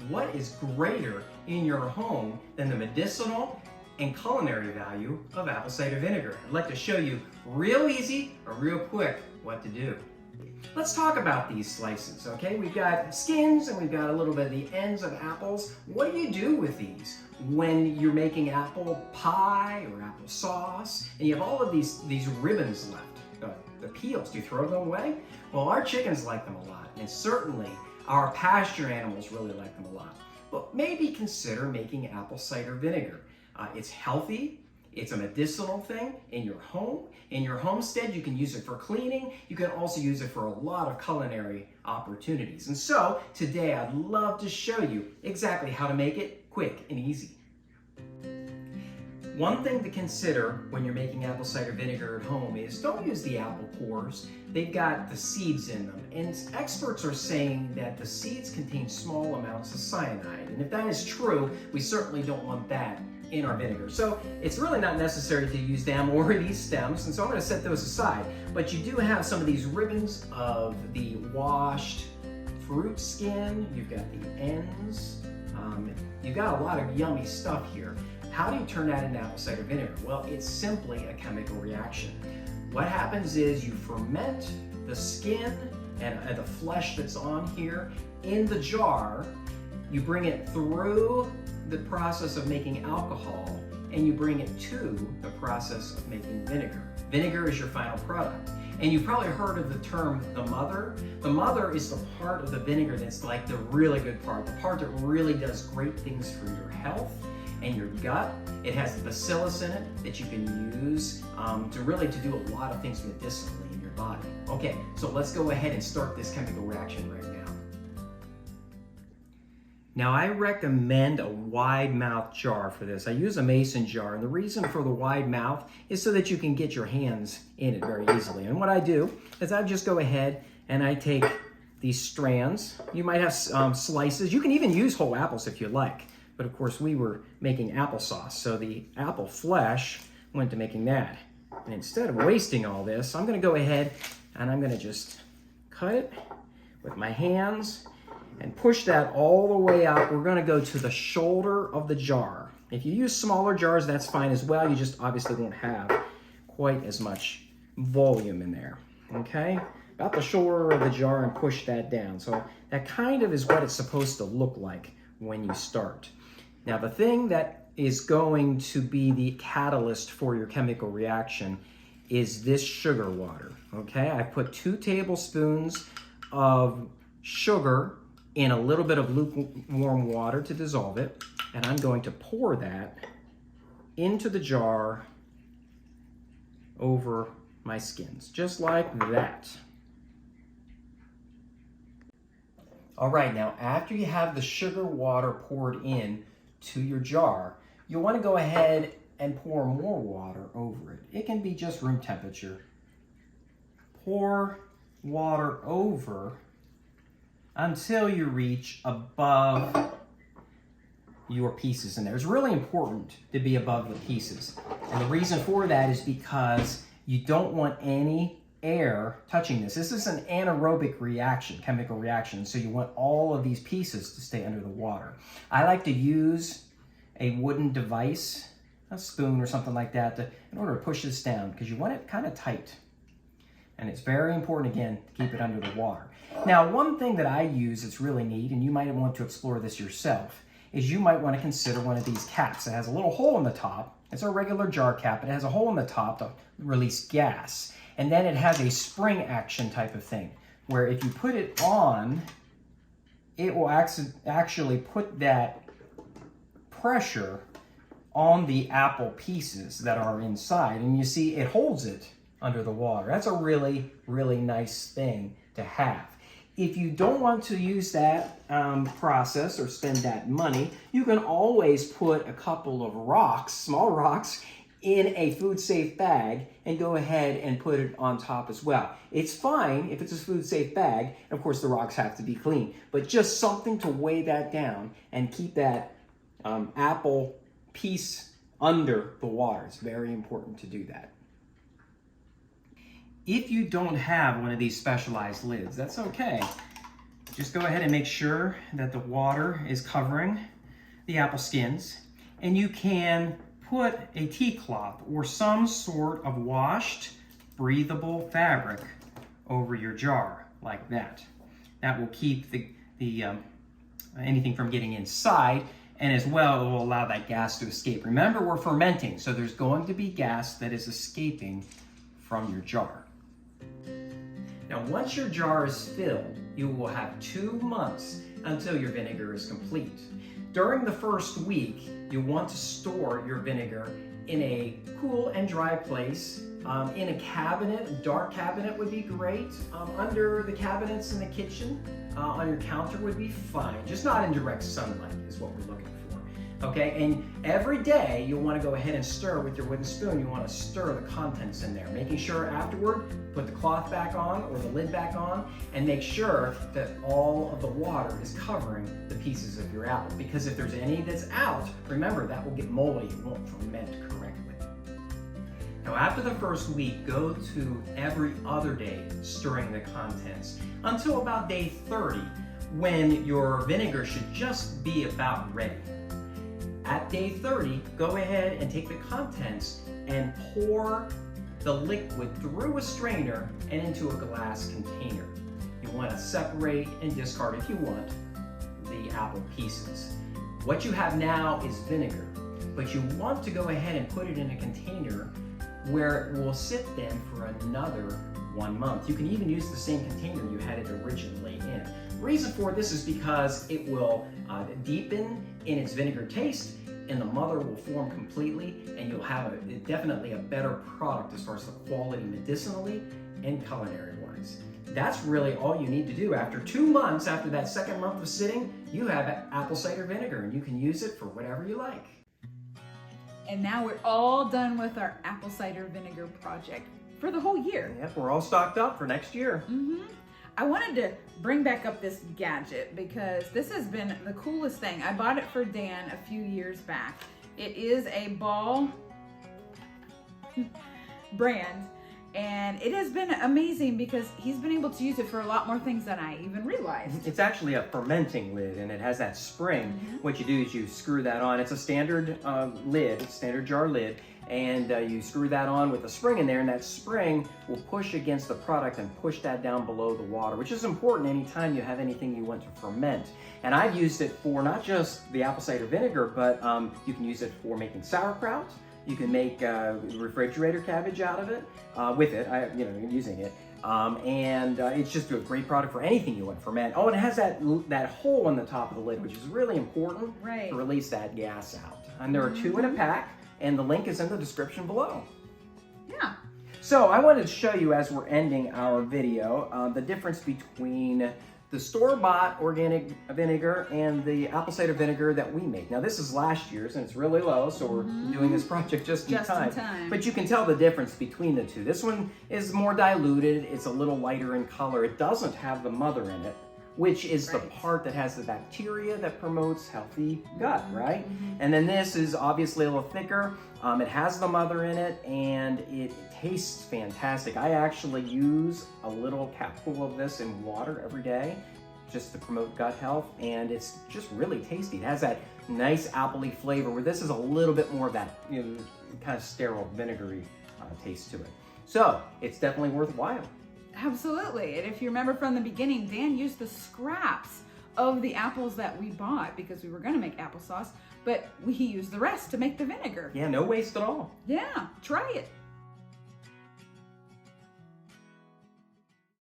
what is greater in your home than the medicinal and culinary value of apple cider vinegar? I'd like to show you real easy or real quick what to do. Let's talk about these slices, okay? We've got skins and we've got a little bit of the ends of apples. What do you do with these when you're making apple pie or apple sauce and you have all of these ribbons left, the peels? Do you throw them away? Well, our chickens like them a lot, and certainly our pasture animals really like them a lot. But maybe consider making apple cider vinegar. It's healthy. It's a medicinal thing in your home. In your homestead, you can use it for cleaning. You can also use it for a lot of culinary opportunities. And so today I'd love to show you exactly how to make it quick and easy. One thing to consider when you're making apple cider vinegar at home is don't use the apple cores. They've got the seeds in them. And experts are saying that the seeds contain small amounts of cyanide. And if that is true, we certainly don't want that in our vinegar. So it's really not necessary to use them or these stems, and so I'm going to set those aside. But you do have some of these ribbons of the washed fruit skin. You've got the ends. You've got a lot of yummy stuff here. How do you turn that into apple cider vinegar? Well, it's simply a chemical reaction. What happens is you ferment the skin and the flesh that's on here in the jar. You bring it through the process of making alcohol, and you bring it to the process of making vinegar. Vinegar is your final product. And you've probably heard of the term the mother. The mother is the part of the vinegar that's like the really good part, the part that really does great things for your health and your gut. It has the bacillus in it that you can use to do a lot of things medicinally in your body. Okay, so let's go ahead and start this chemical reaction right now. Now, I recommend a wide mouth jar for this. I use a mason jar, and the reason for the wide mouth is so that you can get your hands in it very easily. And what I do is I just go ahead and I take these strands. You might have slices. You can even use whole apples if you like. But of course, we were making applesauce, so the apple flesh went to making that. And instead of wasting all this, I'm going to go ahead and I'm going to just cut it with my hands and push that all the way up. We're going to go to the shoulder of the jar. If you use smaller jars, that's fine as well. You just obviously won't have quite as much volume in there. Okay? About the shoulder of the jar, and push that down. So that kind of is what it's supposed to look like when you start. Now, the thing that is going to be the catalyst for your chemical reaction is this sugar water. Okay? I put 2 tablespoons of sugar in a little bit of lukewarm water to dissolve it, and I'm going to pour that into the jar over my skins, just like that. All right, now after you have the sugar water poured in to your jar, you'll want to go ahead and pour more water over it. It can be just room temperature. Pour water over until you reach above your pieces in there. It's really important to be above the pieces. And the reason for that is because you don't want any air touching this. This is an anaerobic reaction, chemical reaction, so you want all of these pieces to stay under the water. I like to use a wooden device, a spoon or something like that, in order to push this down, because you want it kind of tight. And it's very important, again, to keep it under the water. Now, one thing that I use that's really neat, and you might want to explore this yourself, is you might want to consider one of these caps. It has a little hole in the top. It's a regular jar cap, but it has a hole in the top to release gas. And then it has a spring action type of thing, where if you put it on, it will actually put that pressure on the apple pieces that are inside. And you see, it holds it under the water. That's a really, really nice thing to have. If you don't want to use that process or spend that money, you can always put a couple of rocks, small rocks, in a food safe bag and go ahead and put it on top as well. It's fine if it's a food safe bag. Of course, the rocks have to be clean, but just something to weigh that down and keep that apple piece under the water. It's very important to do that. If you don't have one of these specialized lids, that's okay. Just go ahead and make sure that the water is covering the apple skins, and you can put a tea cloth or some sort of washed, breathable fabric over your jar like that. That will keep anything from getting inside, and as well, it will allow that gas to escape. Remember, we're fermenting, so there's going to be gas that is escaping from your jar. Now, once your jar is filled, you will have 2 months until your vinegar is complete. During the first week, you want to store your vinegar in a cool and dry place. In a cabinet, a dark cabinet would be great. Under the cabinets in the kitchen, on your counter would be fine. Just not in direct sunlight is what we're looking for. Okay, and every day you'll want to go ahead and stir with your wooden spoon. You want to stir the contents in there, making sure afterward, put the cloth back on or the lid back on, and make sure that all of the water is covering the pieces of your apple. Because if there's any that's out, remember that will get moldy, it won't ferment correctly. Now, after the first week, go to every other day stirring the contents until about day 30, when your vinegar should just be about ready. At day 30, go ahead and take the contents and pour the liquid through a strainer and into a glass container. You want to separate and discard, if you want, the apple pieces. What you have now is vinegar, but you want to go ahead and put it in a container where it will sit then for another 1 month. You can even use the same container you had it originally in. The reason for this is because it will deepen in its vinegar taste, and the mother will form completely, and you'll have definitely a better product as far as the quality medicinally and culinary wise. That's really all you need to do. After 2 months, after that second month of sitting, you have apple cider vinegar, and you can use it for whatever you like. And now we're all done with our apple cider vinegar project for the whole year. Yep, we're all stocked up for next year. I wanted to bring back up this gadget because this has been the coolest thing. I bought it for Dan a few years back. It is a ball brand, and it has been amazing because he's been able to use it for a lot more things than I even realized. It's actually a fermenting lid, and it has that spring. What you do is you screw that on. It's a standard lid, it's a standard jar lid, and you screw that on with a spring in there, and that spring will push against the product and push that down below the water, which is important anytime you have anything you want to ferment. And I've used it for not just the apple cider vinegar, but you can use it for making sauerkraut. You can make refrigerator cabbage out of it, with it, using it. It's just a great product for anything you want to ferment. Oh, and it has that hole on the top of the lid, which is really important to release that gas out. And there are 2 in a pack, and the link is in the description below. Yeah. So I wanted to show you, as we're ending our video, the difference between the store-bought organic vinegar and the apple cider vinegar that we make. Now, this is last year's, and it's really low, so we're doing this project just in time. But you can tell the difference between the two. This one is more diluted. It's a little lighter in color. It doesn't have the mother in it, which is the part that has the bacteria that promotes healthy gut, right? And then this is obviously a little thicker. It has the mother in it, and it tastes fantastic. I actually use a little capful of this in water every day just to promote gut health, and it's just really tasty. It has that nice appley flavor, where this is a little bit more of that kind of sterile vinegary taste to it. So it's definitely worthwhile. Absolutely. And if you remember from the beginning, Dan used the scraps of the apples that we bought because we were going to make applesauce, but we used the rest to make the vinegar. Yeah, no waste at all. Yeah, try it.